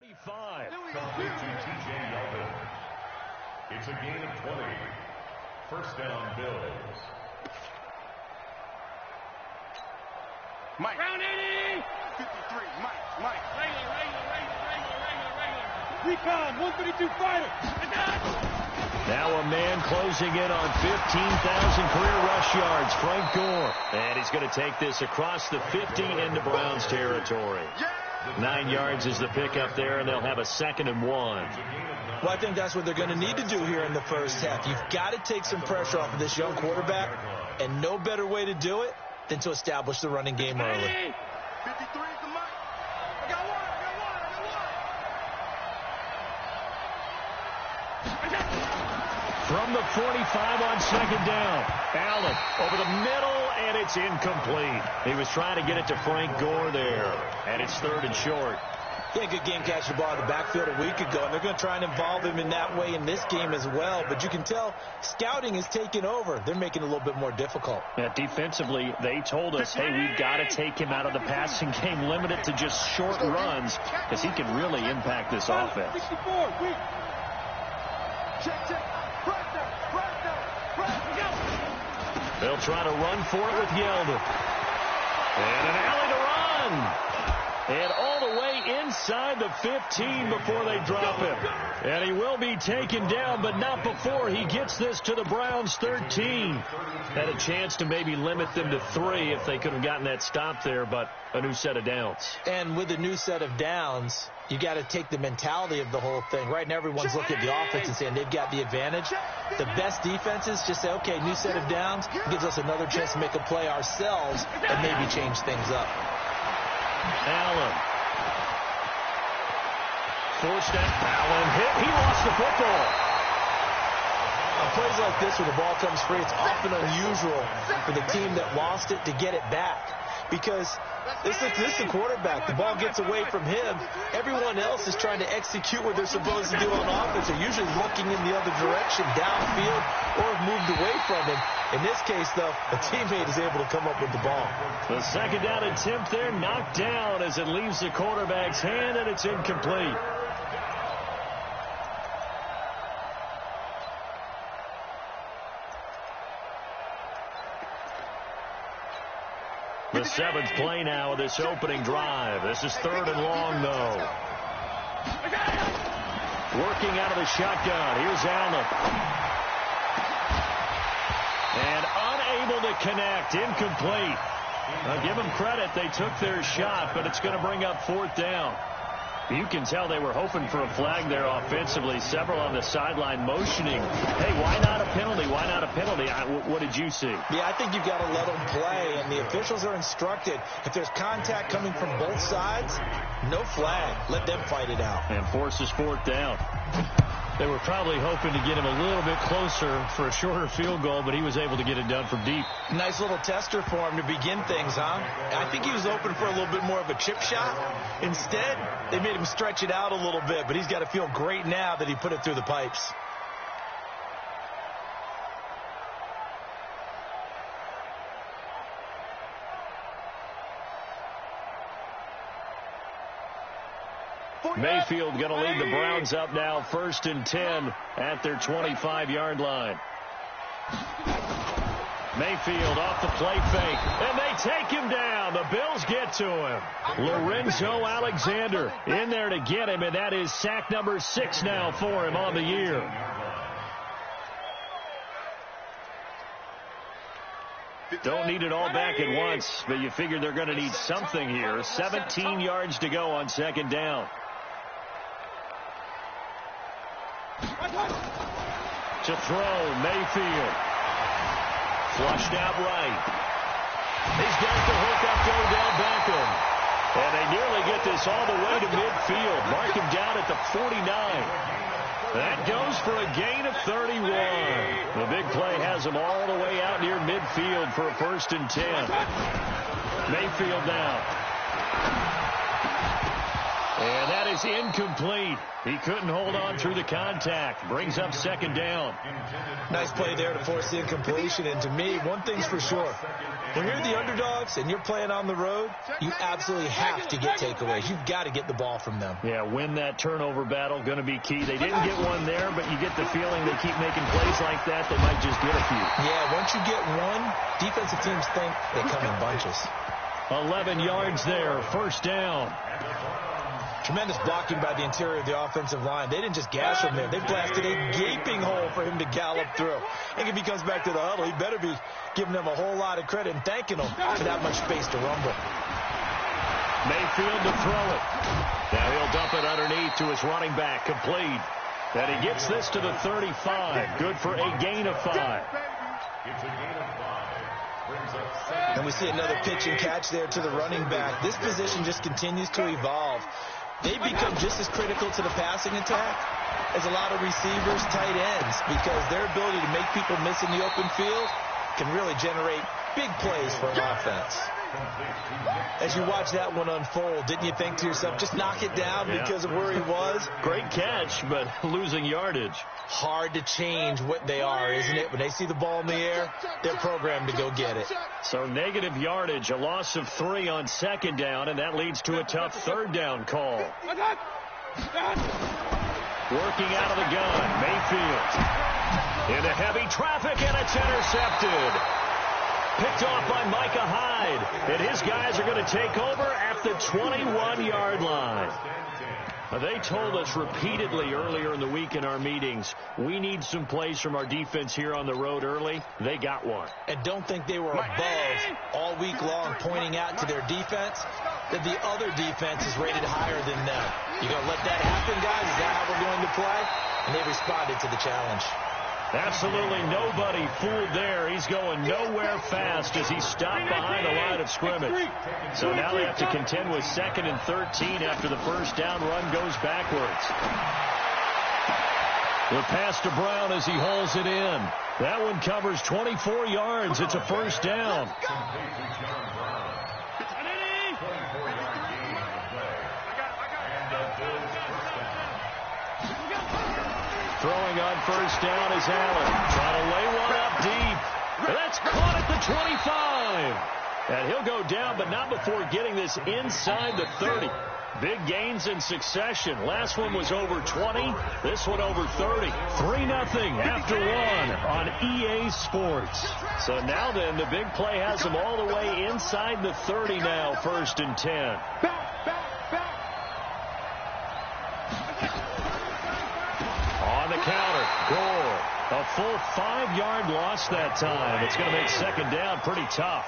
35. Complete to T.J. Yeldon. It's a gain of 20. First down, Bills. Mike. Round 80. 53. Mike. Regular. Recon, 132 fighter. Now a man closing in on 15,000 career rush yards, Frank Gore. And he's going to take this across the 50 into Browns territory. 9 yards is the pickup there, and they'll have a 2nd and 1. Well, I think that's what they're going to need to do here in the first half. You've got to take some pressure off of this young quarterback, and no better way to do it than to establish the running game early. 53 is the mic. I got one. From the 45 on 2nd down. Allen over the middle, and it's incomplete. He was trying to get it to Frank Gore there, and it's 3rd and short. He had a good game catching the ball in the backfield a week ago, and they're going to try and involve him in that way in this game as well. But you can tell scouting is taking over. They're making it a little bit more difficult. Yeah, defensively, they told us, hey, we've got to take him out of the passing game, limit it to just short runs, because he can really impact this offense. 64, quick. Check. They'll try to run for it with Yeldon. And an alley to run. And all the way inside the 15 before they drop him. And he will be taken down, but not before he gets this to the Browns 13. Had a chance to maybe limit them to 3 if they could have gotten that stop there, but a new set of downs. And with a new set of downs, you got to take the mentality of the whole thing. Right now, everyone's looking at the offense and saying they've got the advantage. The best defenses just say, okay, new set of downs gives us another chance to make a play ourselves and maybe change things up. Allen. Forced out. Allen hit. He lost the football. On plays like this where the ball comes free, it's often unusual for the team that lost it to get it back. Because this is the quarterback. The ball gets away from him. Everyone else is trying to execute what they're supposed to do on offense. They're usually looking in the other direction, downfield, or have moved away from him. In this case, though, a teammate is able to come up with the ball. The 2nd down attempt there knocked down as it leaves the quarterback's hand, and it's incomplete. The 7th play now of this opening drive. This is 3rd and long, though. Working out of the shotgun. Here's Allen. And unable to connect. Incomplete. Now, give them credit. They took their shot, but it's going to bring up 4th down. You can tell they were hoping for a flag there offensively. Several on the sideline motioning. Hey, why not a penalty? Why not a penalty? What did you see? Yeah, I think you've got to let them play, and the officials are instructed. If there's contact coming from both sides, no flag. Let them fight it out. And forces 4th down. They were probably hoping to get him a little bit closer for a shorter field goal, but he was able to get it done from deep. Nice little tester for him to begin things, huh? I think he was open for a little bit more of a chip shot. Instead, they made him stretch it out a little bit, but he's got to feel great now that he put it through the pipes. Mayfield going to lead the Browns up now, 1st and 10 at their 25-yard line. Mayfield off the play fake, and they take him down. The Bills get to him. Lorenzo Alexander in there to get him, and that is sack number 6 now for him on the year. Don't need it all back at once, but you figure they're going to need something here. 17 yards to go on 2nd down. To throw, Mayfield. Flushed out right. He's got the hook up to Odell Beckham. And they nearly get this all the way to midfield. Mark him down at the 49. That goes for a gain of 31. The big play has him all the way out near midfield for a 1st and 10. Mayfield now. And that is incomplete. He couldn't hold on through the contact. Brings up second down. Nice play there to force the incompletion. And to me, one thing's for sure. When you're the underdogs and you're playing on the road, you absolutely have to get takeaways. You've got to get the ball from them. Yeah, win that turnover battle, going to be key. They didn't get one there, but you get the feeling they keep making plays like that, they might just get a few. Yeah, once you get one, defensive teams think they come in bunches. 11 yards there, first down. Tremendous blocking by the interior of the offensive line. They didn't just gash him there. They blasted a gaping hole for him to gallop through. And if he comes back to the huddle, he better be giving them a whole lot of credit and thanking them for that much space to rumble. Mayfield to throw it. Now he'll dump it underneath to his running back, complete. And he gets this to the 35. Good for a gain of 5. It's a gain of 5. Brings up second. And we see another pitch and catch there to the running back. This position just continues to evolve. They become just as critical to the passing attack as a lot of receivers, tight ends, because their ability to make people miss in the open field can really generate big plays for an offense. As you watch that one unfold, didn't you think to yourself, just knock it down because of where he was? Great catch, but losing yardage. Hard to change what they are, isn't it? When they see the ball in the air, they're programmed to go get it. So negative yardage, a loss of 3 on second down, and that leads to a tough third down call. Working out of the gun, Mayfield. Into heavy traffic, and it's intercepted. Picked off by Micah Hyde, and his guys are going to take over at the 21-yard line. They told us repeatedly earlier in the week in our meetings, we need some plays from our defense here on the road early. They got one. And don't think they were above all week long pointing out to their defense that the other defense is rated higher than them. You going to let that happen, guys? Is that how we're going to play? And they responded to the challenge. Absolutely nobody fooled there. He's going nowhere fast as he stopped behind the line of scrimmage. So now they have to contend with 2nd and 13 after the first down run goes backwards. The pass to Brown as he hauls it in. That one covers 24 yards. It's a first down. Throwing on first down is Allen. Trying to lay one up deep. That's caught at the 25. And he'll go down, but not before getting this inside the 30. Big gains in succession. Last one was over 20. This one over 30. 3-0 after one on EA Sports. So now then, the big play has them all the way inside the 30 now, 1st and 10. On the counter, Gore. A full 5-yard loss that time. It's going to make second down pretty tough.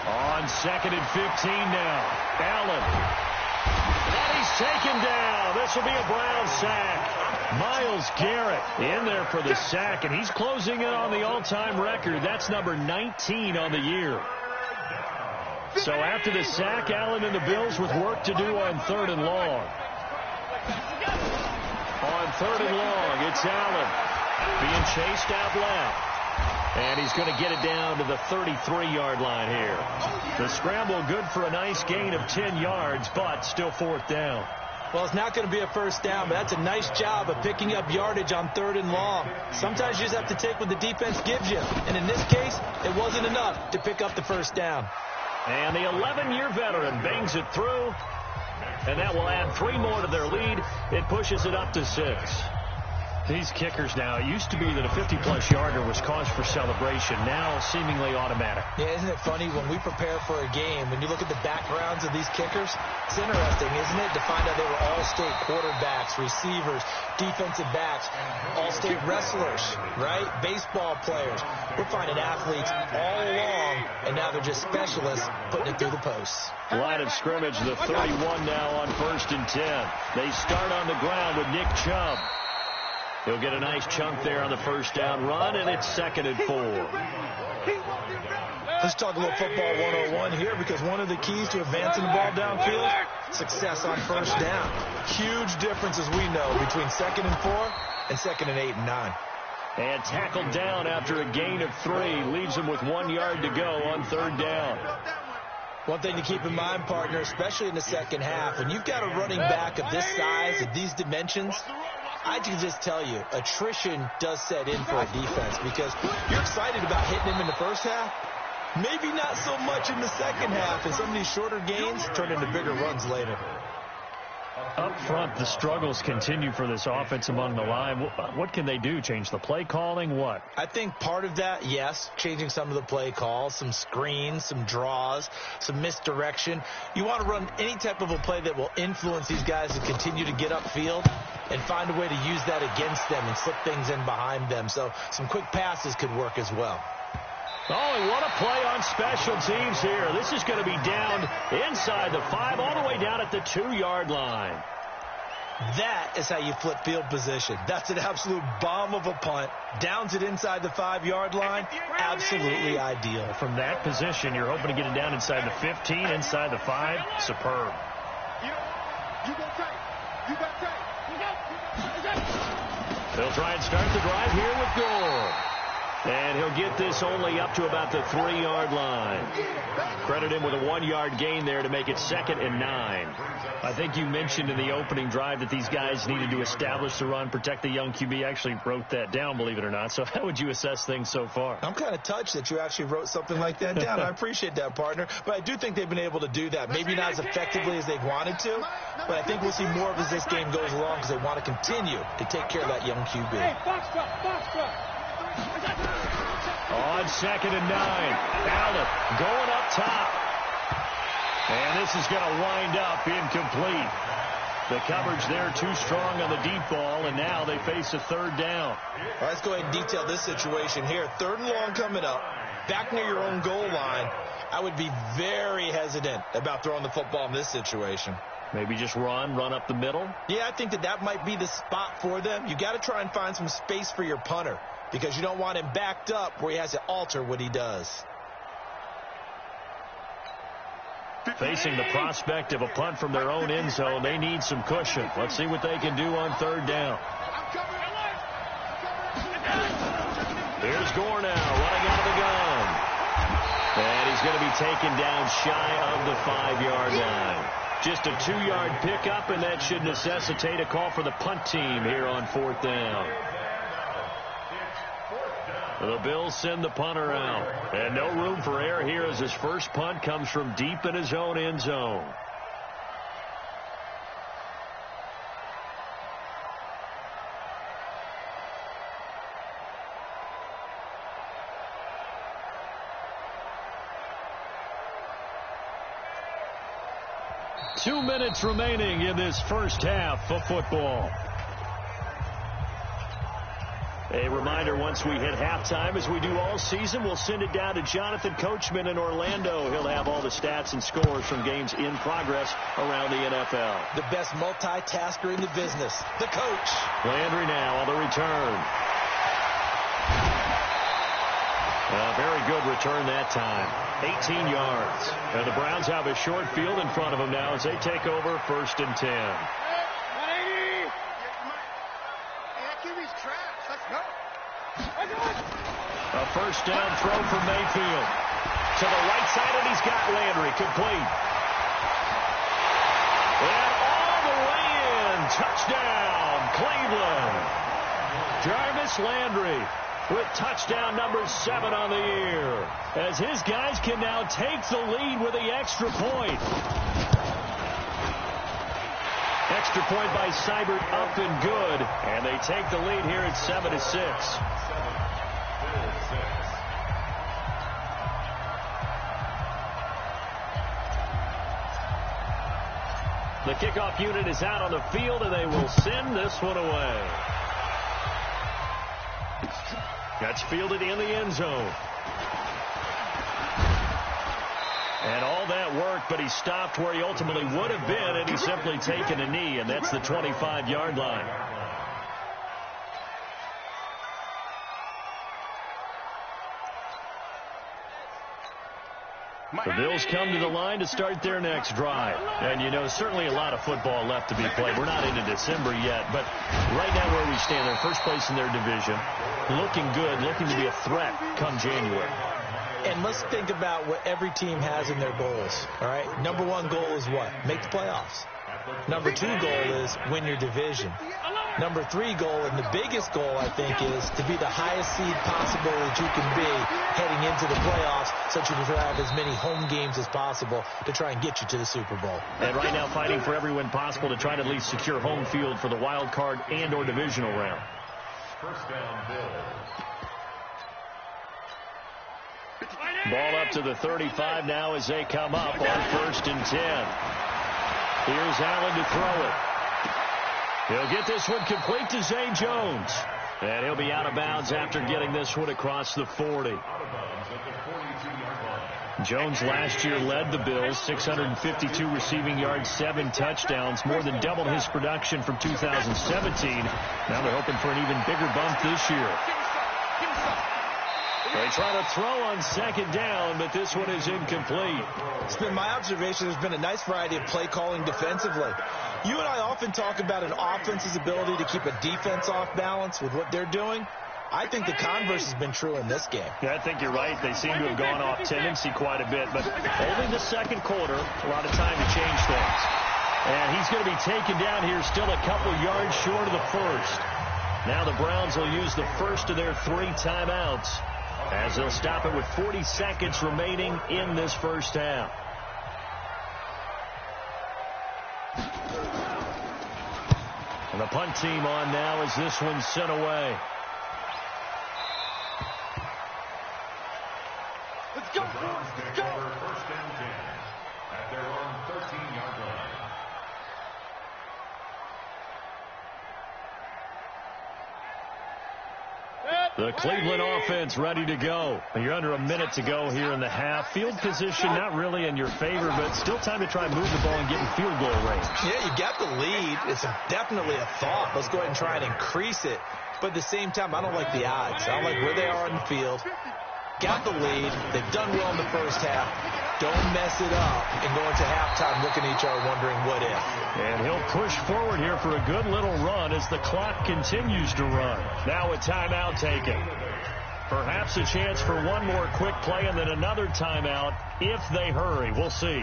On 2nd and 15 now. Allen. And he's taken down. This will be a Brown sack. Myles Garrett in there for the sack, and he's closing in on the all-time record. That's number 19 on the year. So after the sack, Allen and the Bills with work to do on 3rd and long. On 3rd and long, it's Allen being chased out left. And he's going to get it down to the 33-yard line here. The scramble good for a nice gain of 10 yards, but still 4th down. Well, it's not going to be a first down, but that's a nice job of picking up yardage on 3rd and long. Sometimes you just have to take what the defense gives you. And in this case, it wasn't enough to pick up the first down. And the 11-year veteran bangs it through. And that will add 3 more to their lead. It pushes it up to 6. These kickers now, it used to be that a 50-plus yarder was cause for celebration. Now seemingly automatic. Yeah, isn't it funny when we prepare for a game, when you look at the backgrounds of these kickers, it's interesting, isn't it, to find out they were all-state quarterbacks, receivers, defensive backs, all-state wrestlers, right? Baseball players. We're finding athletes all along, and now they're just specialists putting it through the posts. Line of scrimmage, the 31 now on 1st and 10. They start on the ground with Nick Chubb. He'll get a nice chunk there on the first down run, and it's 2nd and 4. Let's talk a little football 101 here, because one of the keys to advancing the ball downfield, success on first down. Huge difference, as we know, between 2nd and 4 and 2nd and 8 and 9. And tackled down after a gain of 3. Leaves him with 1 yard to go on 3rd down. One thing to keep in mind, partner, especially in the second half, when you've got a running back of this size, of these dimensions, I can just tell you, attrition does set in for a defense, because you're excited about hitting him in the first half. Maybe not so much in the second half, and some of these shorter gains turn into bigger runs later. Up front, the struggles continue for this offense among the line. What can they do? Change the play calling? What? I think part of that, yes, changing some of the play calls, some screens, some draws, some misdirection. You want to run any type of a play that will influence these guys to continue to get upfield and find a way to use that against them and slip things in behind them. So some quick passes could work as well. Oh, and what a play on special teams here. This is going to be down inside the 5, all the way down at the 2-yard line. That is how you flip field position. That's an absolute bomb of a punt. Downs it inside the 5-yard line. Absolutely ideal. From that position, you're hoping to get it down inside the 15, inside the 5. Superb. They'll try and start the drive here with Gore. And he'll get this only up to about the 3-yard line. Credit him with a 1-yard gain there to make it 2nd and 9. I think you mentioned in the opening drive that these guys needed to establish the run, protect the young QB. Actually wrote that down, believe it or not. So how would you assess things so far? I'm kind of touched that you actually wrote something like that down. I appreciate that, partner. But I do think they've been able to do that. Maybe not as effectively as they wanted to, but I think we'll see more of as this game goes along, because they want to continue to take care of that young QB. Hey, box truck. On 2nd and 9, Allen going up top. And this is going to wind up incomplete. The coverage there too strong on the deep ball, and now they face a 3rd down. All right, let's go ahead and detail this situation here. 3rd and long coming up, back near your own goal line. I would be very hesitant about throwing the football in this situation. Maybe just run up the middle? Yeah, I think that might be the spot for them. You got to try and find some space for your punter, because you don't want him backed up where he has to alter what he does. Facing the prospect of a punt from their own end zone, they need some cushion. Let's see what they can do on 3rd down. Here's Gore now, running out of the gun. And he's going to be taken down shy of the 5-yard line. Just a 2-yard pickup, and that should necessitate a call for the punt team here on 4th down. The Bills send the punter out. And no room for error here, as his first punt comes from deep in his own end zone. Two minutes remaining in this first half of football. A reminder, once we hit halftime, as we do all season, we'll send it down to Jonathan Coachman in Orlando. He'll have all the stats and scores from games in progress around the NFL. The best multitasker in the business, the coach. Landry now on the return. A very good return that time. 18 yards. And the Browns have a short field in front of them now as they take over 1st and 10. A first down throw from Mayfield. To the right side, and he's got Landry complete. And all the way in. Touchdown, Cleveland. Jarvis Landry with touchdown number 7 on the year, as his guys can now take the lead with the extra point. Extra point by Seibert, up and good, and they take the lead here at 7-6. The kickoff unit is out on the field, and they will send this one away. That's fielded in the end zone. And all that work, but he stopped where he ultimately would have been, and he's simply taken a knee, and that's the 25-yard line. The Bills come to the line to start their next drive. And, you know, certainly a lot of football left to be played. We're not into December yet, but right now where we stand, they're first place in their division, looking good, looking to be a threat come January. And let's think about what every team has in their goals, all right? Number one goal is what? Make the playoffs. Number two goal is win your division. Number three goal, and the biggest goal, I think, is to be the highest seed possible that you can be heading into the playoffs so that you can have as many home games as possible to try and get you to the Super Bowl. And right now fighting for every win possible to try to at least secure home field for the wild card and or divisional round. First down, Bills. Ball up to the 35 now as they come up on 1st and 10. Here's Allen to throw it. He'll get this one complete to Zay Jones. And he'll be out of bounds after getting this one across the 40. Jones last year led the Bills, 652 receiving yards, 7 touchdowns, more than doubled his production from 2017. Now they're hoping for an even bigger bump this year. They try to throw on 2nd down, but this one is incomplete. It's been my observation there's been a nice variety of play calling defensively. You and I often talk about an offense's ability to keep a defense off balance with what they're doing. I think the converse has been true in this game. Yeah, I think you're right. They seem to have gone off tendency quite a bit, but only the 2nd quarter, a lot of time to change things. And he's going to be taken down here still a couple yards short of the 1st. Now the Browns will use the 1st of their 3 timeouts, as they'll stop it with 40 seconds remaining in this 1st half. And the punt team on now as this one's sent away. Let's go, let's go. First down 10 at their own 13-yard line. The Cleveland offense ready to go. You're under a minute to go here in the half. Field position not really in your favor, but still time to try and move the ball and get in field goal range. Yeah, you got the lead. It's definitely a thought. Let's go ahead and try and increase it. But at the same time, I don't like the odds. I don't like where they are on the field. Got the lead. They've done well in the 1st half. Don't mess it up and go into halftime looking at each other wondering what if. And he'll push forward here for a good little run as the clock continues to run. Now a timeout taken. Perhaps a chance for one more quick play and then another timeout if they hurry. We'll see.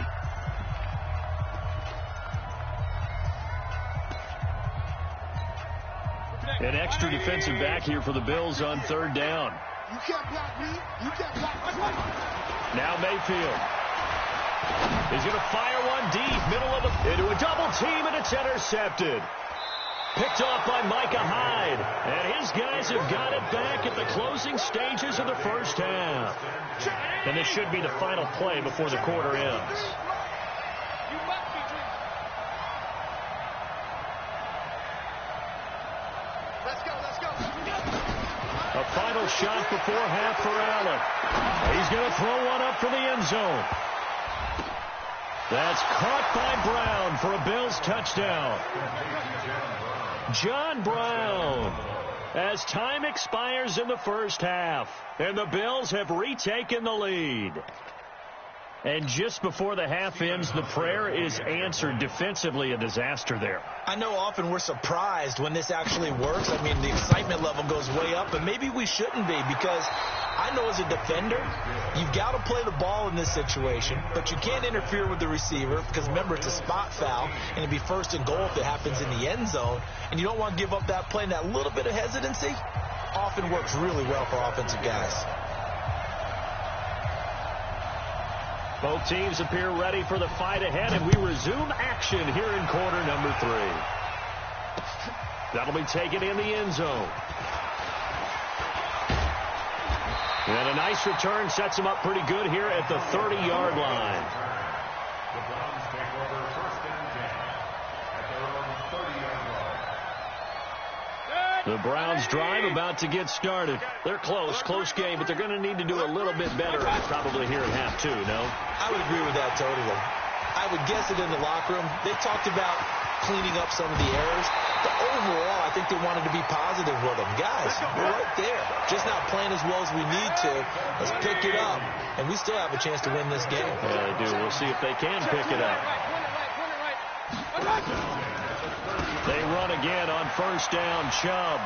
An extra defensive back here for the Bills on 3rd down. You can't block me. You can't block me. Now Mayfield. He's going to fire one deep, middle of the, into a double team, and it's intercepted. Picked off by Micah Hyde. And his guys have got it back at the closing stages of the 1st half. And this should be the final play before the quarter ends. A final shot before half for Allen. He's going to throw one up for the end zone. That's caught by Brown for a Bills touchdown. John Brown, as time expires in the 1st half, and the Bills have retaken the lead. And just before the half ends, the prayer is answered. Defensively, a disaster there. I know often we're surprised when this actually works. I mean, the excitement level goes way up, but maybe we shouldn't be, because I know as a defender, you've got to play the ball in this situation, but you can't interfere with the receiver because, remember, it's a spot foul, and it'd be 1st and goal if it happens in the end zone, and you don't want to give up that play, and that little bit of hesitancy often works really well for offensive guys. Both teams appear ready for the fight ahead, and we resume action here in quarter number 3. That'll be taken in the end zone. And a nice return sets him up pretty good here at the 30-yard line. The Browns take over 1st and 10 at their own 30-yard line. The Browns drive about to get started. They're close game, but they're going to need to do a little bit better probably here at half 2, no? I would agree with that totally. I would guess it in the locker room. They talked about cleaning up some of the errors. But overall, I think they wanted to be positive with them. Guys, we're right there. Just not playing as well as we need to. Let's pick it up. And we still have a chance to win this game. Yeah, they do. We'll see if they can pick it up. They run again on first down. Chubb.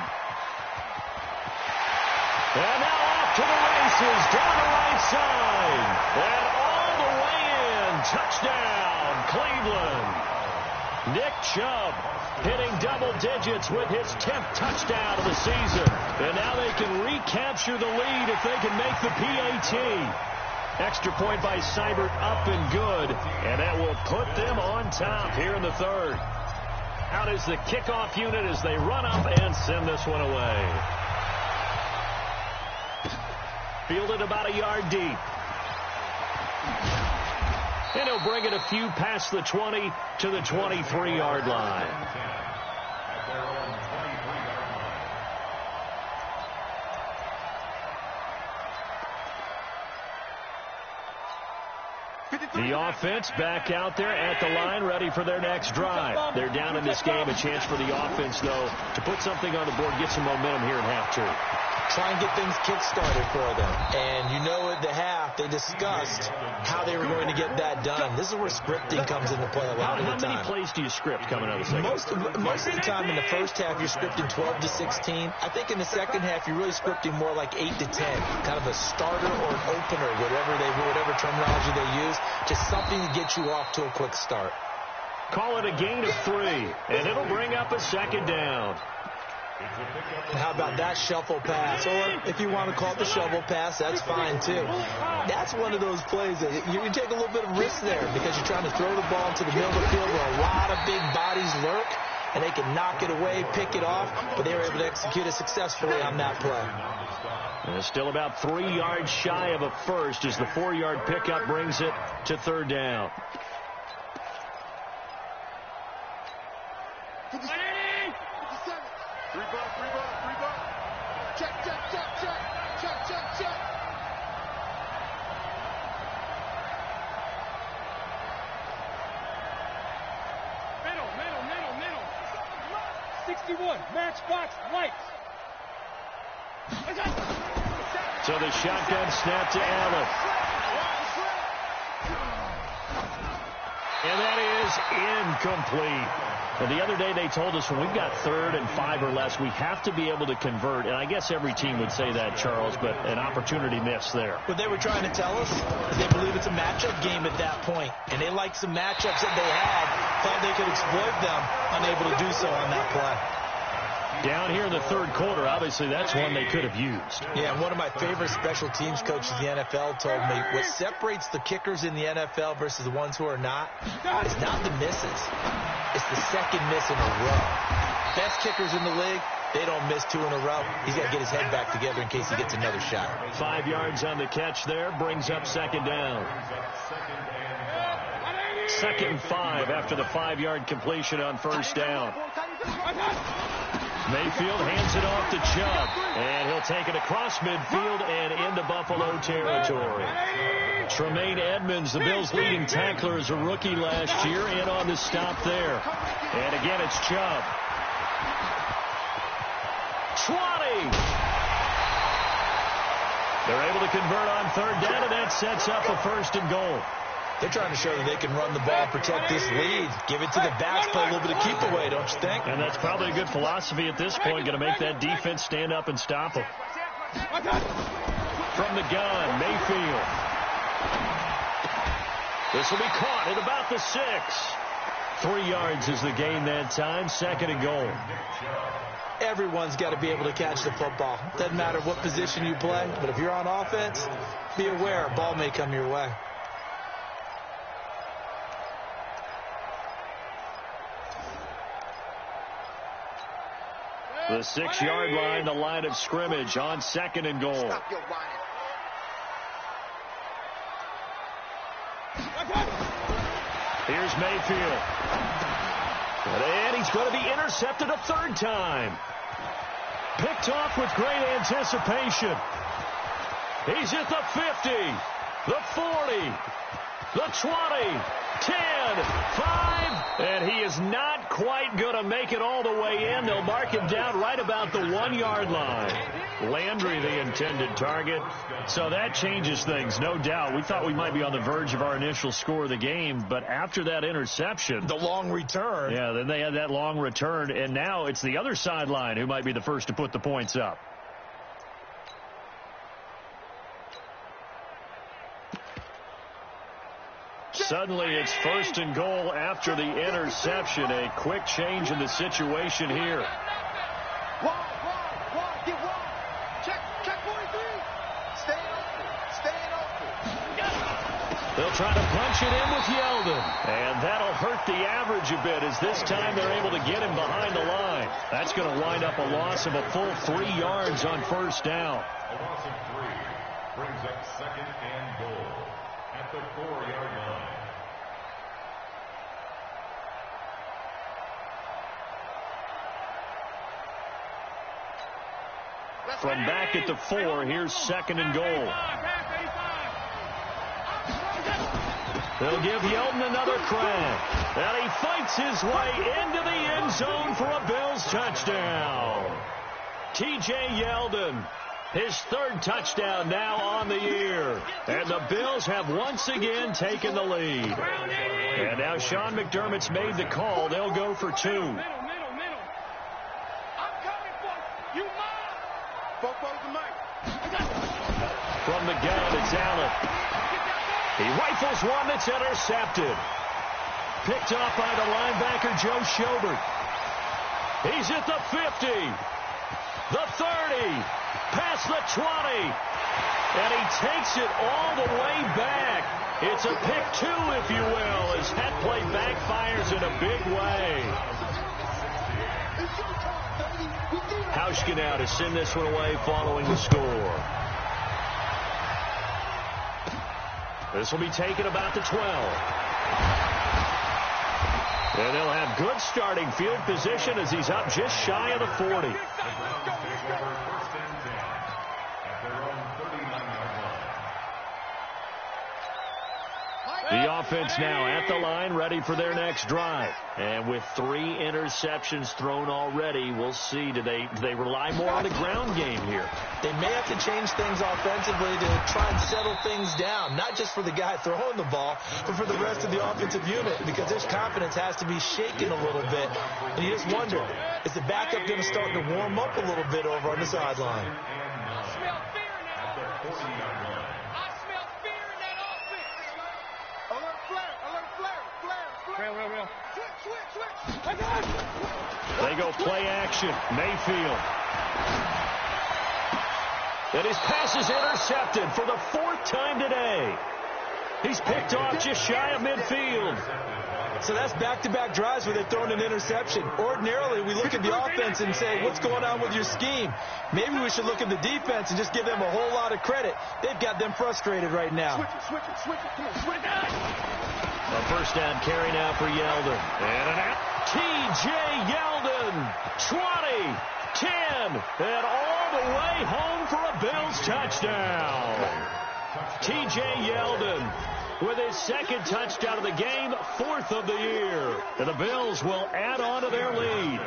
And now off to the races, down the right side. And all the way in. Touchdown, Cleveland. Nick Chubb hitting double digits with his 10th touchdown of the season. And now they can recapture the lead if they can make the PAT. Extra point by Seibert, up and good. And that will put them on top here in the third. Out is the kickoff unit as they run up and send this one away. Fielded about a yard deep. And he'll bring it a few past the 20 to the 23-yard line. The offense back out there at the line, ready for their next drive. They're down in this game. A chance for the offense, though, to put something on the board, get some momentum here in half two. Try and get things kick-started for them. And you know at the half, they discussed how they were going to get that done. This is where scripting comes into play a lot of the time. How many plays do you script coming out of the second? Most of the time in the first half, you're scripting 12 to 16. I think in the second half, you're really scripting more like 8 to 10. Kind of a starter or an opener, whatever terminology they use. Just something to get you off to a quick start. Call it a gain of 3, and it'll bring up a second down. How about that shuffle pass? Or if you want to call it the shovel pass, that's fine too. That's one of those plays that you can take a little bit of risk there because you're trying to throw the ball into the middle of the field where a lot of big bodies lurk, and they can knock it away, pick it off, but they were able to execute it successfully on that play. And it's still about 3 yards shy of a first as the 4-yard pickup brings it to third down. Middle. 61, matchbox, lights. So the shotgun snap to Allen. And that is incomplete. And the other day they told us when we've got 3rd and 5 or less, we have to be able to convert. And I guess every team would say that, Charles, but an opportunity missed there. What they were trying to tell us is they believe it's a matchup game at that point. And they liked some matchups that they had, thought they could exploit them, unable to do so on that play. Down here in the third quarter, obviously that's one they could have used. Yeah, one of my favorite special teams coaches in the NFL told me what separates the kickers in the NFL versus the ones who are not is not the misses. It's the second miss in a row. Best kickers in the league, they don't miss 2 in a row. He's got to get his head back together in case he gets another shot. 5 yards on the catch there, brings up second down. 2nd and 5 after the 5-yard completion on first down. Mayfield hands it off to Chubb, and he'll take it across midfield and into Buffalo territory. Tremaine Edmonds, the Bills' leading tackler as a rookie last year, in on the stop there. And again, it's Chubb. 20! They're able to convert on third down, and that sets up a 1st and goal. They're trying to show that they can run the ball, protect this lead, give it to the backs, play a little bit of keep away, don't you think? And that's probably a good philosophy at this point, going to make that defense stand up and stop them. From the gun, Mayfield. This will be caught at about the 6. 3 yards is the gain that time, 2nd and goal. Everyone's got to be able to catch the football. Doesn't matter what position you play, but if you're on offense, be aware a ball may come your way. The 6-yard line, the line of scrimmage on 2nd and goal. Here's Mayfield. And he's going to be intercepted a 3rd time. Picked off with great anticipation. He's at the 50, the 40, the 20, 10, 5, and he is not quite going to make it all the way in. They'll mark him down right about the 1-yard line. Landry, the intended target. So that changes things, no doubt. We thought we might be on the verge of our initial score of the game, but after that interception, the long return. Yeah, then they had that long return, and now it's the other sideline who might be the first to put the points up. Suddenly it's 1st and goal after the interception. A quick change in the situation here. Get wide. Check 43. Stay open. They'll try to punch it in with Yeldon. And that'll hurt the average a bit as this time they're able to get him behind the line. That's going to wind up a loss of a full 3 yards on 1st down. A loss of 3 brings up 2nd and goal at the 4-yard line. From back at the 4, here's 2nd and goal. They'll give Yeldon another crack. And he fights his way into the end zone for a Bills touchdown. T.J. Yeldon, his 3rd touchdown now on the year. And the Bills have once again taken the lead. And now Sean McDermott's made the call. They'll go for 2. From the gun, it's Allen. He rifles one that's intercepted. Picked off by the linebacker, Joe Schobert. He's at the 50, the 30, past the 20, and he takes it all the way back. It's a pick 2, if you will, as that play backfires in a big way. Hauschka now to send this one away following the score. This will be taken about the 12. And they'll have good starting field position as he's up just shy of the 40. The offense now at the line, ready for their next drive. And with 3 interceptions thrown already, we'll see. Do they rely more on the ground game here? They may have to change things offensively to try and settle things down, not just for the guy throwing the ball, but for the rest of the offensive unit, because this confidence has to be shaken a little bit. And you just wonder, is the backup going to start to warm up a little bit over on the sideline? They go play action. Mayfield. And his pass is intercepted for the 4th time today. He's picked off just shy of midfield. So that's back-to-back drives where they've thrown an interception. Ordinarily, we look at the offense and say, what's going on with your scheme? Maybe we should look at the defense and just give them a whole lot of credit. They've got them frustrated right now. Switch it. Come on, switch it. A 1st down carry now for Yeldon. And an out. T.J. Yeldon, 20, 10, and all the way home for a Bills touchdown. T.J. Yeldon with his 2nd touchdown of the game, 4th of the year. And the Bills will add on to their lead.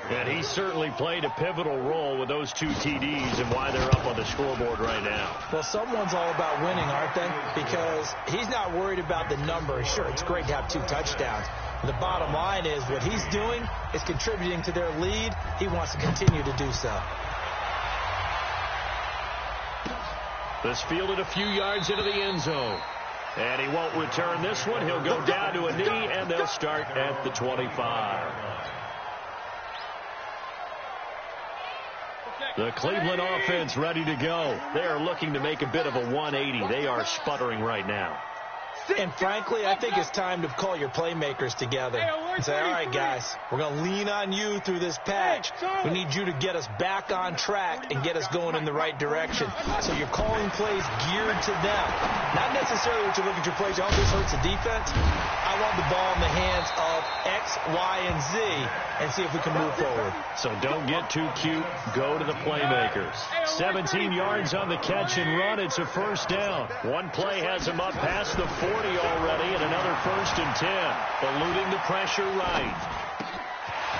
And he certainly played a pivotal role with those 2 TDs and why they're up on the scoreboard right now. Well, someone's all about winning, aren't they? Because he's not worried about the number. Sure, it's great to have 2 touchdowns. The bottom line is what he's doing is contributing to their lead. He wants to continue to do so. This fielded a few yards into the end zone. And he won't return this one. He'll go down to a knee, and they'll start at the 25. The Cleveland offense ready to go. They are looking to make a bit of a 180. They are sputtering right now. And frankly, I think it's time to call your playmakers together and say, all right, guys, we're going to lean on you through this patch. We need you to get us back on track and get us going in the right direction. So you're calling plays geared to them. Not necessarily what you look at your plays, oh, this hurts the defense. I want the ball in the hands of X, Y, and Z and see if we can move forward. So don't get too cute. Go to the playmakers. 17 yards on the catch and run. It's a 1st down. One play has him up past the 40. already, and another 1st and 10. Eluding the pressure right.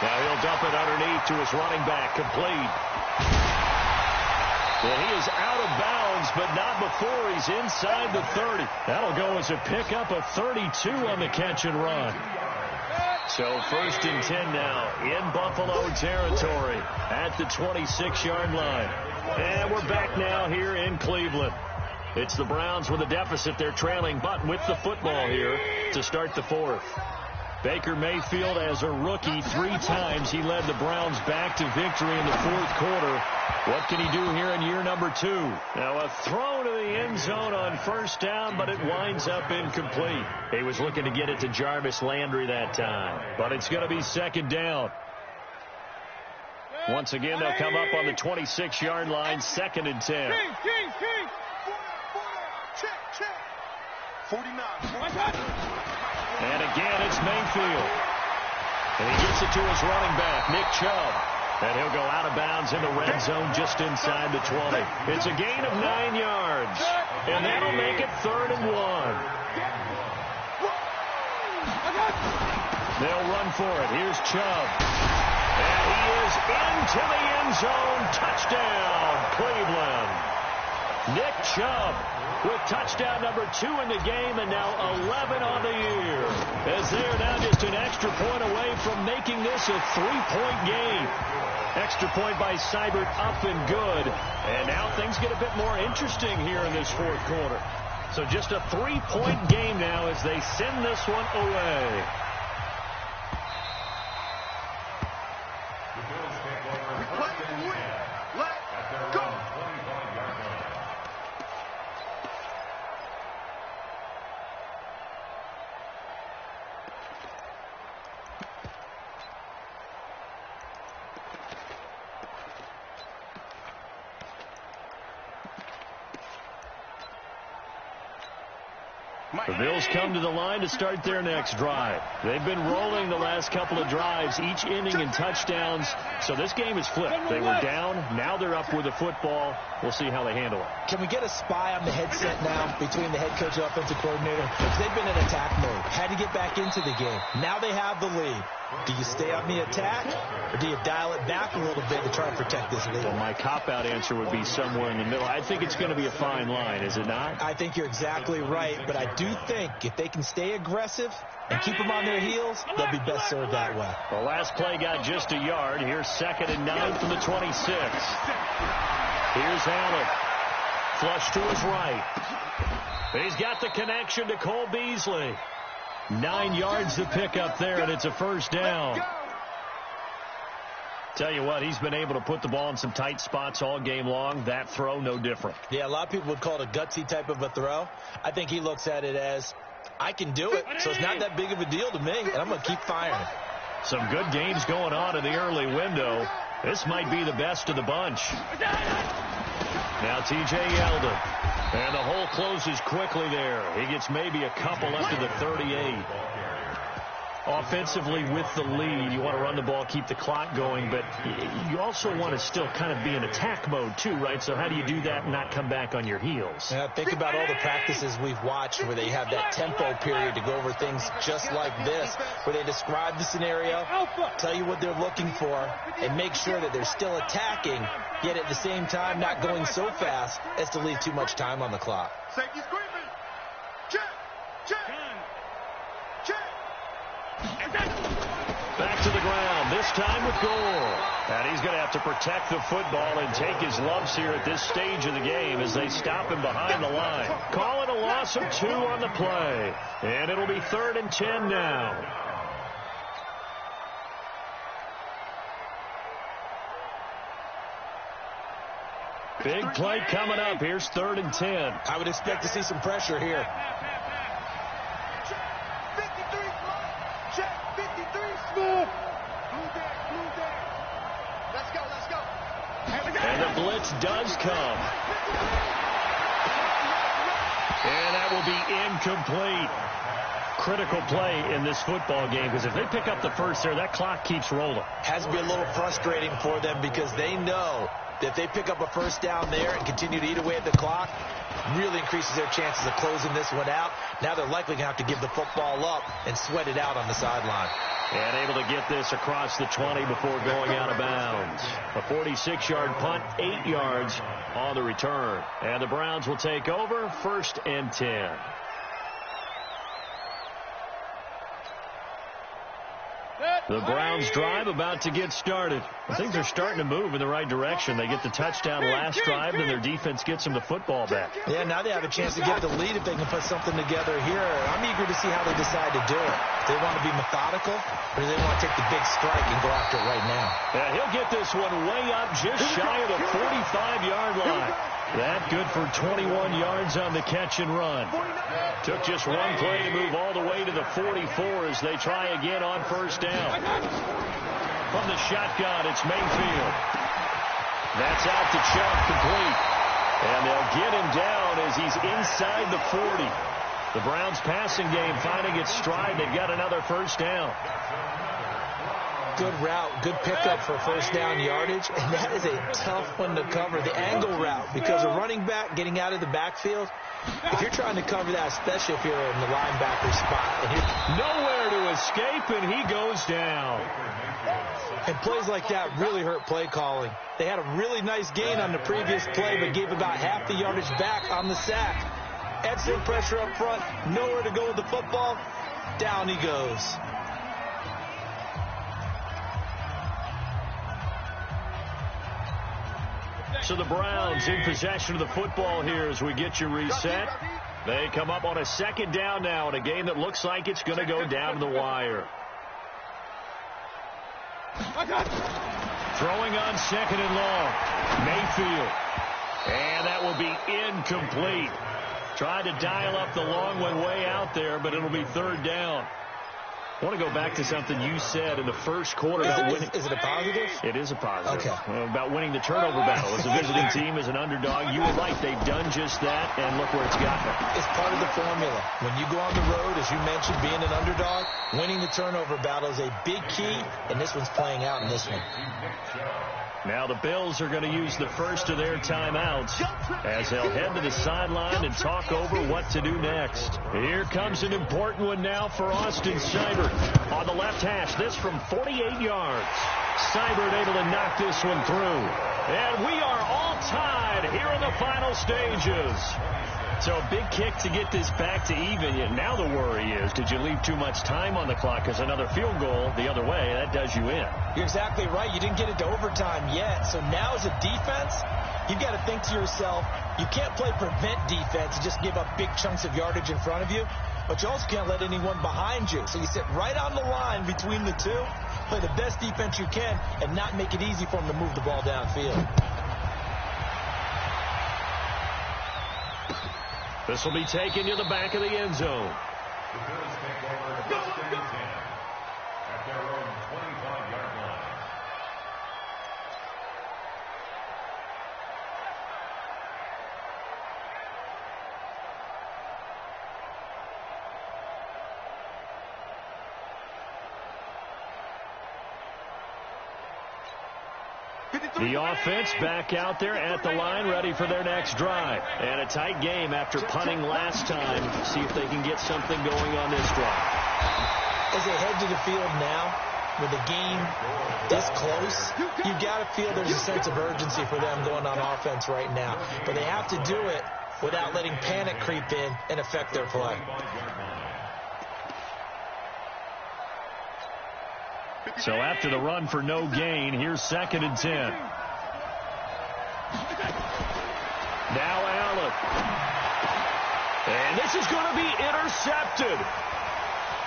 Now he'll dump it underneath to his running back. Complete. And he is out of bounds, but not before he's inside the 30. That'll go as a pickup of 32 on the catch and run. So 1st and 10 now in Buffalo territory at the 26-yard line. And we're back now here in Cleveland. It's the Browns with a deficit. They're trailing, but with the football here to start the 4th. Baker Mayfield, as a rookie, 3 times he led the Browns back to victory in the 4th quarter. What can he do here in year number 2? Now a throw to the end zone on 1st down, but it winds up incomplete. He was looking to get it to Jarvis Landry that time, but it's going to be 2nd down. Once again, they'll come up on the 26-yard line, 2nd and 10. 49. And again, it's Mayfield. And he gets it to his running back, Nick Chubb. And he'll go out of bounds in the red zone just inside the 20. It's a gain of 9 yards. And that'll make it 3rd and 1. They'll run for it. Here's Chubb. And he is into the end zone. Touchdown, Cleveland. Nick Chubb with touchdown number 2 in the game, and now 11 on the year, as they are now just an extra point away from making this a 3-point game. Extra point by Seibert, up and good. And now things get a bit more interesting here in this 4th quarter. So just a 3-point game now as they send this one away. The Bills come to the line to start their next drive. They've been rolling the last couple of drives, each inning in touchdowns. So this game is flipped. They were down. Now they're up with the football. We'll see how they handle it. Can we get a spy on the headset now between the head coach and offensive coordinator? Because they've been in attack mode. Had to get back into the game. Now they have the lead. Do you stay on the attack, or do you dial it back a little bit to try and protect this lead? Well, my cop-out answer would be somewhere in the middle. I think it's going to be a fine line, is it not? I think you're exactly right, but I do think if they can stay aggressive and keep them on their heels, they'll be best served that way. The last play got just a yard. Here's 2nd and 9 from the 26. Here's Allen. Flush to his right. He's got the connection to Cole Beasley. 9 yards to pick up there, and it's a 1st down. Tell you what, he's been able to put the ball in some tight spots all game long. That throw, no different. Yeah, a lot of people would call it a gutsy type of a throw. I think he looks at it as, I can do it, so it's not that big of a deal to me, and I'm going to keep firing. Some good games going on in the early window. This might be the best of the bunch. Now T.J. Yeldon. And the hole closes quickly there. He gets maybe a couple up to the 38. Offensively with the lead, you want to run the ball, keep the clock going, but you also want to still kind of be in attack mode too, right? So how do you do that and not come back on your heels? Yeah, think about all the practices we've watched where they have that tempo period to go over things just like this, where they describe the scenario, tell you what they're looking for, and make sure that they're still attacking, yet at the same time not going so fast as to leave too much time on the clock. Safety screaming. Check. Check. Back to the ground, this time with Gore. And he's going to have to protect the football and take his lumps here at this stage of the game as they stop him behind the line. Call it a loss of 2 on the play. And it'll be 3rd and 10 now. Big play coming up. Here's 3rd and 10. I would expect to see some pressure here. And the blitz does come. And that will be incomplete. Critical play in this football game, because if they pick up the first there, that clock keeps rolling. Has to be a little frustrating for them because they know If they pick up a first down there and continue to eat away at the clock, really increases their chances of closing this one out. Now they're likely going to have to give the football up and sweat it out on the sideline. And able to get this across the 20 before going out of bounds. A 46-yard punt, 8 yards on the return. And the Browns will take over, 1st and 10. The Browns drive about to get started. Things are starting to move in the right direction. They get the touchdown last drive, and their defense gets them the football back. Yeah, now they have a chance to get the lead if they can put something together here. I'm eager to see how they decide to do it. Do they want to be methodical, or do they want to take the big strike and go after it right now? Yeah, he'll get this one way up just shy of the 45-yard line. That good for 21 yards on the catch and run. Took just one play to move all the way to the 44 as they try again on first down. From the shotgun, it's Mayfield. That's out to Chubb, complete. And they'll get him down as he's inside the 40. The Browns passing game finding its stride. They've got another first down. Good route, good pickup for first down yardage, and that is a tough one to cover, the angle route, because a running back getting out of the backfield, if you're trying to cover that, especially if you're in the linebacker spot. And nowhere to escape, and he goes down. And plays like that really hurt play calling. They had a really nice gain on the previous play, but gave about half the yardage back on the sack. Excellent pressure up front, nowhere to go with the football. Down he goes. So the Browns in possession of the football here as we get you reset. They come up on a second down now in a game that looks like it's going to go down to the wire. Throwing on second and long. Mayfield. And that will be incomplete. Tried to dial up the long one way out there, but it'll be third down. I want to go back to something you said in the first quarter about winning. Is it a positive? It is a positive. Okay. About winning the turnover battle. As a visiting team, as an underdog, you were right. They've done just that, and look where it's gotten them. It's part of the formula. When you go on the road, as you mentioned, being an underdog, winning the turnover battle is a big key, and this one's playing out in this one. Now the Bills are going to use the first of their timeouts as they'll head to the sideline and talk over what to do next. Here comes an important one now for Austin Seibert on the left hash. This from 48 yards. Seibert able to knock this one through. And we are all tied here in the final stages. So a big kick to get this back to even. Yet now the worry is, did you leave too much time on the clock? Because another field goal the other way, that does you in. You're exactly right. You didn't get it to overtime yet. So now as a defense, you've got to think to yourself, you can't play prevent defense and just give up big chunks of yardage in front of you. But you also can't let anyone behind you. So you sit right on the line between the two, play the best defense you can, and not make it easy for them to move the ball downfield. This will be taken to the back of the end zone. The Bills take over first and 10 at their own 25-yard line. The offense back out there at the line, ready for their next drive. And a tight game after punting last time. See if they can get something going on this drive. As they head to the field now, with the game this close, you've got to feel there's a sense of urgency for them going on offense right now. But they have to do it without letting panic creep in and affect their play. So after the run for no gain, here's second and 10. Now Allen. And this is going to be intercepted.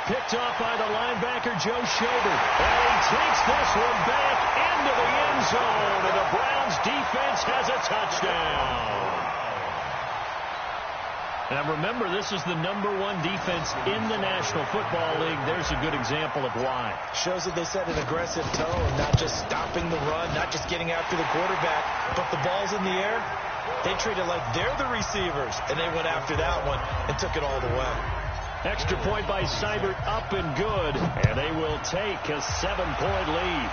Picked off by the linebacker, Joe Schobert. And he takes this one back into the end zone. And the Browns defense has a touchdown. Now remember, this is the #1 defense in the National Football League. There's a good example of why. Shows that they set an aggressive tone, not just stopping the run, not just getting after the quarterback, but the ball's in the air. They treat it like they're the receivers, and they went after that one and took it all the way. Extra point by Seibert, up and good, and they will take a 7-point lead.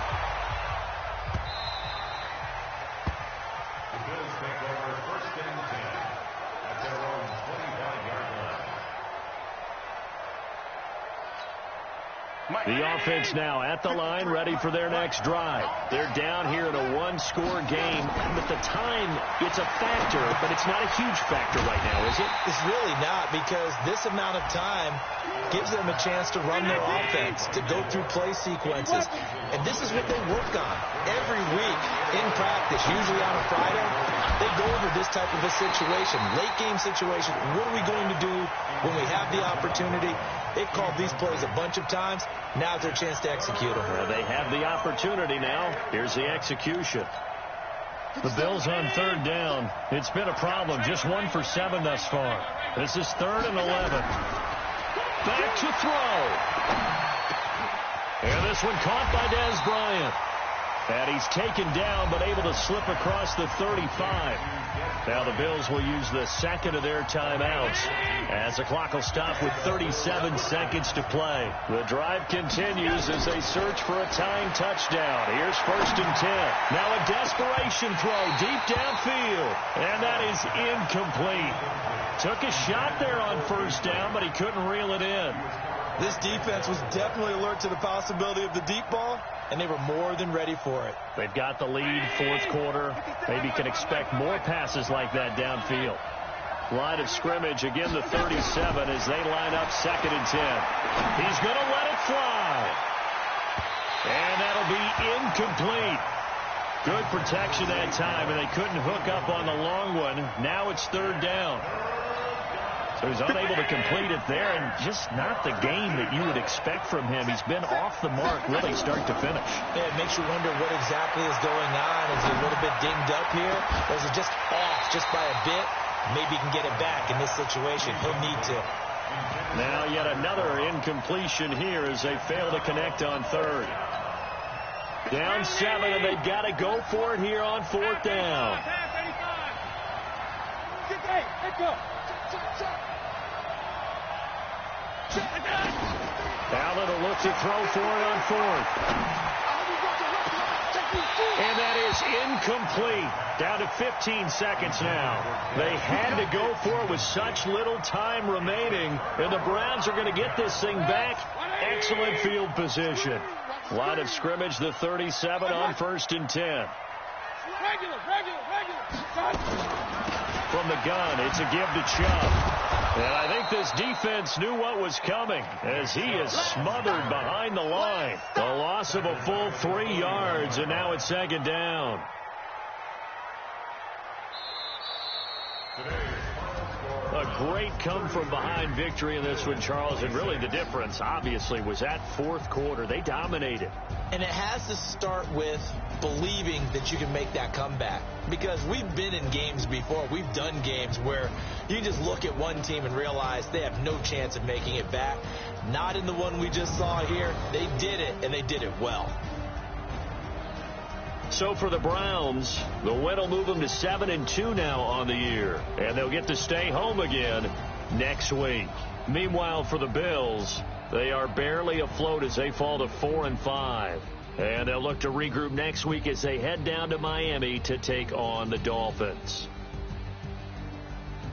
The offense now at the line, ready for their next drive. They're down here in a one-score game. But the time, it's a factor, but it's not a huge factor right now, is it? It's really not, because this amount of time gives them a chance to run their offense, to go through play sequences. And this is what they work on every week in practice, usually on a Friday. They go over this type of a situation, late game situation. What are we going to do when we have the opportunity? They've called these plays a bunch of times. Now's their chance to execute them. Well, they have the opportunity now. Here's the execution. The Bills on third down. It's been a problem. Just 1 for 7 thus far. This is 3rd and 11. Back to throw. And this one caught by Dez Bryant. And he's taken down, but able to slip across the 35. Now the Bills will use the second of their timeouts as the clock will stop with 37 seconds to play. The drive continues as they search for a tying touchdown. Here's 1st and 10. Now a desperation throw deep downfield. And that is incomplete. Took a shot there on 1st down, but he couldn't reel it in. This defense was definitely alert to the possibility of the deep ball, and they were more than ready for it. They've got the lead, 4th quarter. Maybe can expect more passes like that downfield. Line of scrimmage, again the 37 as they line up 2nd and 10. He's going to let it fly. And that'll be incomplete. Good protection that time, and they couldn't hook up on the long one. Now it's 3rd down. So he's unable to complete it there, and just not the game that you would expect from him. He's been off the mark really start to finish. Yeah, it makes you wonder what exactly is going on. Is he a little bit dinged up here, or is it just off just by a bit? Maybe he can get it back in this situation. He'll need to. Now yet another incompletion here as they fail to connect on 3rd. Down 7, and they've got to go for it here on 4th down. Allen will look to throw for it on 4th. And that is incomplete. Down to 15 seconds now. They had to go for it with such little time remaining. And the Browns are going to get this thing back. Excellent field position. Line of scrimmage, the 37 on 1st and 10. From the gun, it's a give to Chubb. And I think this defense knew what was coming as he is smothered behind the line. The loss of a full 3 yards, and now it's 2nd down. A great come-from-behind victory in this one, Charles, and really the difference, obviously, was that 4th quarter. They dominated. And it has to start with believing that you can make that comeback. Because we've been in games before. We've done games where you just look at one team and realize they have no chance of making it back. Not in the one we just saw here. They did it, and they did it well. So for the Browns, the win will move them to 7-2 now on the year. And they'll get to stay home again next week. Meanwhile, for the Bills, they are barely afloat as they fall to 4-5. And they'll look to regroup next week as they head down to Miami to take on the Dolphins.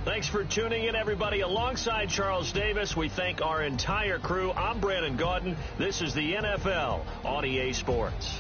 Thanks for tuning in, everybody. Alongside Charles Davis, we thank our entire crew. I'm Brandon Gaudin. This is the NFL on EA Sports.